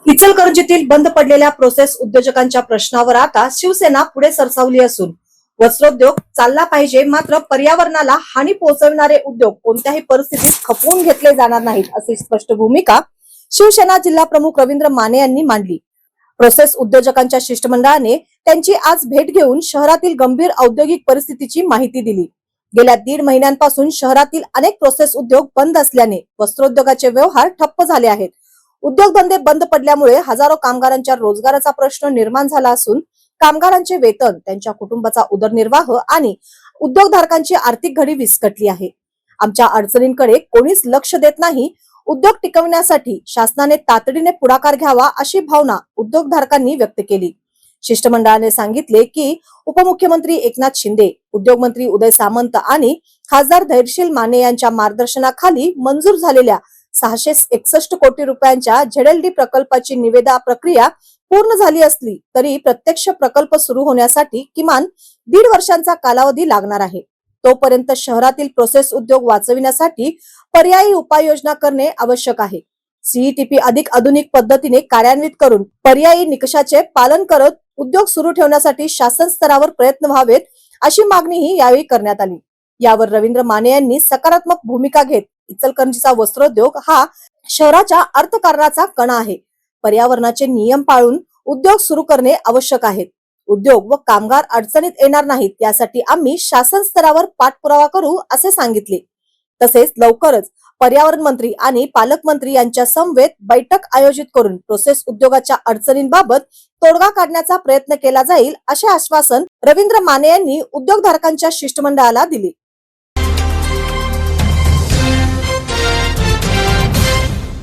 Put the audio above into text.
इचलकरंजीतील बंद पडलेल्या प्रोसेस उद्योजकांच्या प्रश्नावर आता शिवसेना पुढे सरसावली असून वस्त्रोद्योग चालला पाहिजे, मात्र पर्यावरणाला हानी पोहोचवणारे उद्योग कोणत्याही परिस्थितीत खपवून घेतले जाणार नाहीत, अशी स्पष्ट भूमिका शिवसेना जिल्हा प्रमुख रवींद्र माने यांनी मांडली। प्रोसेस उद्योजकांच्या शिष्टमंडळाने त्यांची आज भेट घेऊन शहरातील गंभीर औद्योगिक परिस्थितीची माहिती दिली। गेल्या 1.5 महिन्यांपासून शहरातील अनेक प्रोसेस उद्योग बंद असल्याने वस्त्रोद्योगाचे व्यवहार ठप्प झाले आहेत। उद्योगधंदे बंद पडल्यामुळे हजारो कामगारांच्या रोजगाराचा प्रश्न निर्माण झाला असून कामगारांचे वेतन, त्यांच्या कुटुंबाचा उदरनिर्वाह आणि उद्योगधारकांची आर्थिक घडी विस्कटली आहे। आमच्या अडचणींकडे कोणीच लक्ष देत नाही। उद्योग टिकवण्यासाठी शासनाने तातडीने पुढाकार घ्यावा, अशी भावना उद्योगधारकांनी व्यक्त केली। शिष्टमंडळाने सांगितले की उपमुख्यमंत्री एकनाथ शिंदे, उद्योगमंत्री उदय सामंत आणि खासदार धैर्यशील माने यांच्या मार्गदर्शनाखाली मंजूर झालेल्या 661 कोटी रुपयांच्या ZLD प्रकल्पाची निविदा प्रक्रिया पूर्ण झाली असली तरी प्रत्यक्ष प्रकल्प सुरू होण्यासाठी किमान 1.5 वर्षांचा कालावधी लागणार आहे। तोपर्यंत शहरातील प्रोसेस उद्योग वाचविण्यासाठी पर्यायी उपाययोजना करणे आवश्यक आहे। CETP अधिक आधुनिक पद्धतीने कार्यान्वित करून पर्यायी निकषाचे पालन करत उद्योग सुरू ठेवण्यासाठी शासन स्तरावर प्रयत्न व्हावेत, अशी मागणीही यावेळी करण्यात आली। यावर रवींद्र माने यांनी सकारात्मक भूमिका घेत इचलकरंजीचा वस्त्रोद्योग हा शहराच्या अर्थकारणाचा कणा आहे। पर्यावरणाचे नियम पाळून उद्योग सुरू करणे आवश्यक आहे। उद्योग व कामगार अडचणीत येणार नाहीत यासाठी आम्ही शासन स्तरावर पाठपुरावा करू, असे सांगितले। तसेच लवकरच पर्यावरण मंत्री आणि पालकमंत्री यांच्या समवेत बैठक आयोजित करून प्रोसेस उद्योगाच्या अडचणींबाबत तोडगा काढण्याचा प्रयत्न केला जाईल, असे आश्वासन रवींद्र माने यांनी उद्योगधारकांच्या शिष्टमंडळाला दिले।